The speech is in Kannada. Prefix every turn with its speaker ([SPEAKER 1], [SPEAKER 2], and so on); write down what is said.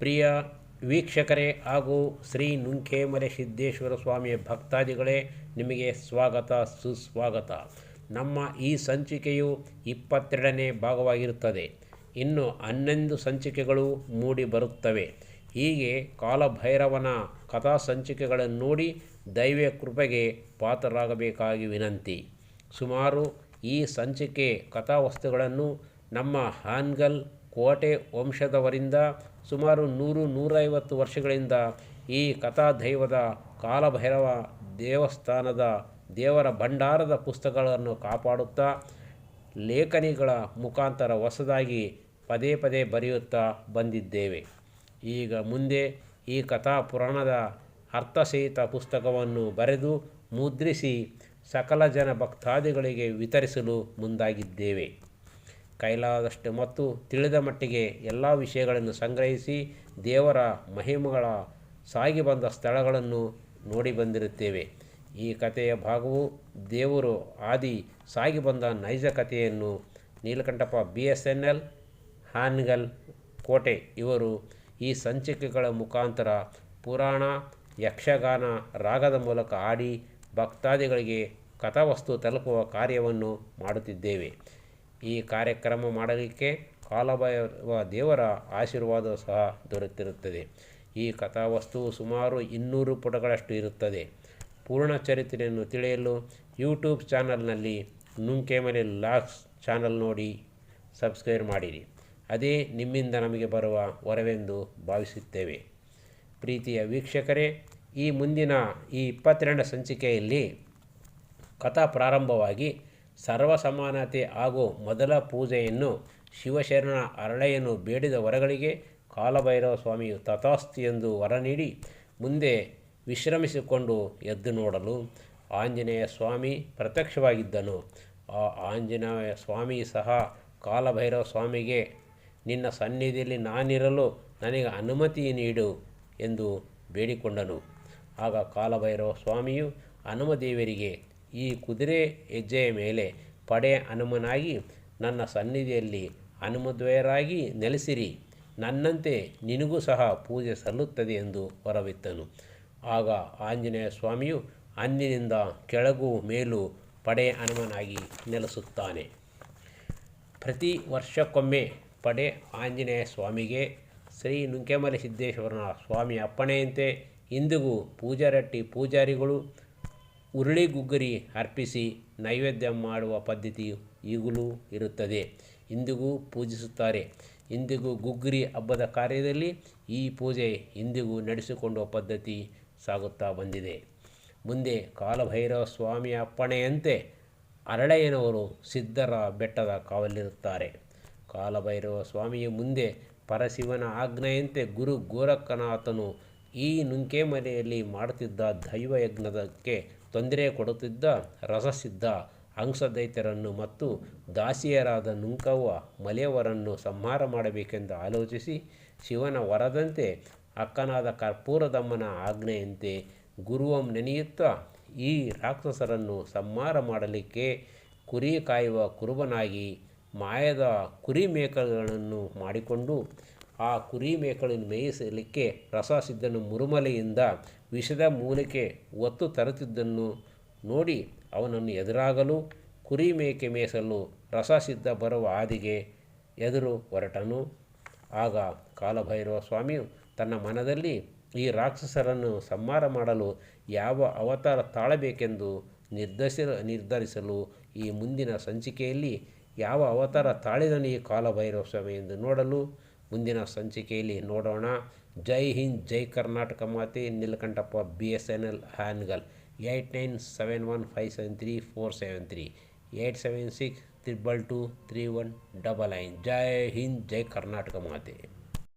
[SPEAKER 1] ಪ್ರಿಯ ವೀಕ್ಷಕರೇ ಹಾಗೂ ಶ್ರೀ ನುಂಕೇಮಲೆ ಸಿದ್ದೇಶ್ವರ ಸ್ವಾಮಿಯ ಭಕ್ತಾದಿಗಳೇ, ನಿಮಗೆ ಸ್ವಾಗತ ಸುಸ್ವಾಗತ. ನಮ್ಮ ಈ ಸಂಚಿಕೆಯು 22ನೇ ಭಾಗವಾಗಿರುತ್ತದೆ. ಇನ್ನು 11 ಸಂಚಿಕೆಗಳು ಮೂಡಿ ಬರುತ್ತವೆ. ಹೀಗೆ ಕಾಲಭೈರವನ ಕಥಾ ಸಂಚಿಕೆಗಳನ್ನು ನೋಡಿ ದೈವ ಕೃಪೆಗೆ ಪಾತ್ರರಾಗಬೇಕಾಗಿ ವಿನಂತಿ. ಸುಮಾರು ಈ ಸಂಚಿಕೆ ಕಥಾವಸ್ತುಗಳನ್ನು ನಮ್ಮ ಹಾನಗಲ್ ಕೋಟೆ ವಂಶದವರಿಂದ ಸುಮಾರು 100-150 ವರ್ಷಗಳಿಂದ ಈ ಕಥಾದೈವದ ಕಾಲಭೈರವ ದೇವಸ್ಥಾನದ ದೇವರ ಭಂಡಾರದ ಪುಸ್ತಕಗಳನ್ನು ಕಾಪಾಡುತ್ತಾ ಲೇಖನಿಗಳ ಮುಖಾಂತರ ಹೊಸದಾಗಿ ಪದೇ ಪದೇ ಬರೆಯುತ್ತಾ ಬಂದಿದ್ದೇವೆ. ಈಗ ಮುಂದೆ ಈ ಕಥಾ ಪುರಾಣದ ಅರ್ಥಸಹಿತ ಪುಸ್ತಕವನ್ನು ಬರೆದು ಮುದ್ರಿಸಿ ಸಕಲ ಜನ ಭಕ್ತಾದಿಗಳಿಗೆ ವಿತರಿಸಲು ಮುಂದಾಗಿದ್ದೇವೆ. ಕೈಲಾದಷ್ಟು ಮತ್ತು ತಿಳಿದ ಮಟ್ಟಿಗೆ ಎಲ್ಲ ವಿಷಯಗಳನ್ನು ಸಂಗ್ರಹಿಸಿ ದೇವರ ಮಹಿಮೆಗಳ ಸಾಗಿ ಬಂದ ಸ್ಥಳಗಳನ್ನು ನೋಡಿ ಬಂದಿರುತ್ತೇವೆ. ಈ ಕಥೆಯ ಭಾಗವು ದೇವರು ಆದಿ ಸಾಗಿ ಬಂದ ನೈಜ ಕಥೆಯನ್ನು ನೀಲಕಂಠಪ್ಪ BSNL ಹಾನಗಲ್ ಕೋಟೆ ಇವರು ಈ ಸಂಚಿಕೆಗಳ ಮುಖಾಂತರ ಪುರಾಣ ಯಕ್ಷಗಾನ ರಾಗದ ಮೂಲಕ ಹಾಡಿ ಭಕ್ತಾದಿಗಳಿಗೆ ಕಥಾವಸ್ತು ತಲುಪುವ ಕಾರ್ಯವನ್ನು ಮಾಡುತ್ತಿದ್ದೇವೆ. ಈ ಕಾರ್ಯಕ್ರಮ ಮಾಡಲಿಕ್ಕೆ ಕಾಲಭೈರವ ದೇವರ ಆಶೀರ್ವಾದ ಸಹ ದೊರೆತಿರುತ್ತದೆ. ಈ ಕಥಾವಸ್ತು ಸುಮಾರು 200 ಪುಟಗಳಷ್ಟು ಇರುತ್ತದೆ. ಪೂರ್ಣ ಚರಿತ್ರೆಯನ್ನು ತಿಳಿಯಲು ಯೂಟ್ಯೂಬ್ ಚಾನಲ್ನಲ್ಲಿ ನುಂಕೇಮಲೆ ಲಾಗ್ಸ್ ಚಾನಲ್ ನೋಡಿ ಸಬ್ಸ್ಕ್ರೈಬ್ ಮಾಡಿರಿ. ಅದೇ ನಿಮ್ಮಿಂದ ನಮಗೆ ಬರುವ ವರವೆಂದು ಭಾವಿಸುತ್ತೇವೆ. ಪ್ರೀತಿಯ ವೀಕ್ಷಕರೇ, ಈ ಮುಂದಿನ ಈ 22ನೇ ಸಂಚಿಕೆಯಲ್ಲಿ ಕಥಾ ಪ್ರಾರಂಭವಾಗಿ ಸರ್ವಸಮಾನತೆ ಹಾಗೂ ಮೊದಲ ಪೂಜೆಯನ್ನು ಶಿವಶರಣನ ಹರಳೆಯನ್ನು ಬೇಡಿದ ವರಗಳಿಗೆ ಕಾಲಭೈರವ ಸ್ವಾಮಿಯು ತಥಾಸ್ತು ಎಂದು ವರ ನೀಡಿ ಮುಂದೆ ವಿಶ್ರಮಿಸಿಕೊಂಡು ಎದ್ದು ನೋಡಲು ಆಂಜನೇಯ ಸ್ವಾಮಿ ಪ್ರತ್ಯಕ್ಷವಾಗಿದ್ದನು. ಆ ಆಂಜನೇಯ ಸ್ವಾಮಿ ಸಹ ಕಾಲಭೈರವ ಸ್ವಾಮಿಗೆ, ನಿನ್ನ ಸನ್ನಿಧಿಯಲ್ಲಿ ನಾನಿರಲು ನನಗೆ ಅನುಮತಿ ನೀಡು ಎಂದು ಬೇಡಿಕೊಂಡನು. ಆಗ ಕಾಲಭೈರವ ಸ್ವಾಮಿಯು ಹನುಮದೇವರಿಗೆ, ಈ ಕುದುರೆ ಹೆಜ್ಜೆಯ ಮೇಲೆ ಪಡೆ ಹನುಮನಾಗಿ ನನ್ನ ಸನ್ನಿಧಿಯಲ್ಲಿ ಹನುಮದ್ವಯರಾಗಿ ನೆಲೆಸಿರಿ, ನನ್ನಂತೆ ನಿನಗೂ ಸಹ ಪೂಜೆ ಸಲ್ಲುತ್ತದೆ ಎಂದು ವರವಿತ್ತನು. ಆಗ ಆಂಜನೇಯ ಸ್ವಾಮಿಯು ಅಂದಿನಿಂದ ಕೆಳಗೂ ಮೇಲೂ ಪಡೆ ಹನುಮನಾಗಿ ನೆಲೆಸುತ್ತಾನೆ. ಪ್ರತಿ ವರ್ಷಕ್ಕೊಮ್ಮೆ ಪಡೆ ಆಂಜನೇಯ ಸ್ವಾಮಿಗೆ ಶ್ರೀ ನುಂಕೇಮಲೆ ಸಿದ್ದೇಶ್ವರನ ಸ್ವಾಮಿಯ ಅಪ್ಪಣೆಯಂತೆ ಇಂದಿಗೂ ಪೂಜಾರಟ್ಟಿ ಪೂಜಾರಿಗಳು ಉರುಳಿ ಗುಗ್ಗರಿ ಅರ್ಪಿಸಿ ನೈವೇದ್ಯ ಮಾಡುವ ಪದ್ಧತಿ ಈಗಲೂ ಇರುತ್ತದೆ. ಇಂದಿಗೂ ಪೂಜಿಸುತ್ತಾರೆ. ಇಂದಿಗೂ ಗುಗ್ಗರಿ ಹಬ್ಬದ ಕಾರ್ಯದಲ್ಲಿ ಈ ಪೂಜೆ ಇಂದಿಗೂ ನಡೆಸಿಕೊಳ್ಳುವ ಪದ್ಧತಿ ಸಾಗುತ್ತಾ ಬಂದಿದೆ. ಮುಂದೆ ಕಾಲಭೈರವ ಸ್ವಾಮಿಯ ಅಪ್ಪಣೆಯಂತೆ ಹರಳೆಯನವರು ಸಿದ್ಧರ ಬೆಟ್ಟದ ಕಾವಲಿರುತ್ತಾರೆ. ಕಾಲಭೈರವ ಸ್ವಾಮಿಯ ಮುಂದೆ ಪರಶಿವನ ಆಜ್ಞೆಯಂತೆ ಗುರು ಗೋರಖನಾಥನು ಈ ನುಂಕೇಮಲೆಯಲ್ಲಿ ಮಾಡುತ್ತಿದ್ದ ದೈವಯಜ್ಞಕ್ಕೆ ತೊಂದರೆ ಕೊಡುತ್ತಿದ್ದ ರಸಸಿದ್ಧ ಹಂಸದೈತ್ಯರನ್ನು ಮತ್ತು ದಾಸಿಯರಾದ ನುಂಕವ್ವ ಮಲೆಯವರನ್ನು ಸಂಹಾರ ಮಾಡಬೇಕೆಂದು ಆಲೋಚಿಸಿ ಶಿವನ ವರದಂತೆ ಅಕ್ಕನಾದ ಕರ್ಪೂರದಮ್ಮನ ಆಜ್ಞೆಯಂತೆ ಗುರುವಂ ನೆನೆಯುತ್ತಾ ಈ ರಾಕ್ಷಸರನ್ನು ಸಂಹಾರ ಮಾಡಲಿಕ್ಕೆ ಕುರಿ ಕಾಯುವ ಕುರುಬನಾಗಿ ಮಾಯದ ಕುರಿ ಮೇಕಗಳನ್ನು ಮಾಡಿಕೊಂಡು ಆ ಕುರಿ ಮೇಕಳನ್ನು ಮೇಯಿಸಲಿಕ್ಕೆ ರಸಸಿದ್ಧನು ಮುರುಮಲೆಯಿಂದ ವಿಷದ ಮೂಲಿಕೆ ಹೊತ್ತು ತರುತ್ತಿದ್ದನ್ನು ನೋಡಿ ಅವನನ್ನು ಎದುರಾಗಲು ಕುರಿ ಮೇಕೆ ಮೇಯಿಸಲು ರಸಸಿದ್ಧ ಬರುವ ಹಾದಿಗೆ ಎದುರು ಹೊರಟನು. ಆಗ ಕಾಲಭೈರವ ಸ್ವಾಮಿಯು ತನ್ನ ಮನದಲ್ಲಿ ಈ ರಾಕ್ಷಸರನ್ನು ಸಂಹಾರ ಮಾಡಲು ಯಾವ ಅವತಾರ ತಾಳಬೇಕೆಂದು ನಿರ್ಧರಿಸಲು ಈ ಮುಂದಿನ ಸಂಚಿಕೆಯಲ್ಲಿ ಯಾವ ಅವತಾರ ತಾಳಿದನು ಈ ಕಾಲಭೈರವ ಸ್ವಾಮಿ ಎಂದು ನೋಡಲು ಮುಂದಿನ ಸಂಚಿಕೆಯಲ್ಲಿ ನೋಡೋಣ. ಜೈ ಹಿಂದ್, ಜೈ ಕರ್ನಾಟಕ ಮಾತೆ. ನೀಲಕಂಠಪ್ಪ BSNL ಹಾನಗಲ್ 8971573473 876222319. ಜೈ ಹಿಂದ್, ಜೈ ಕರ್ನಾಟಕ ಮಾತೆ.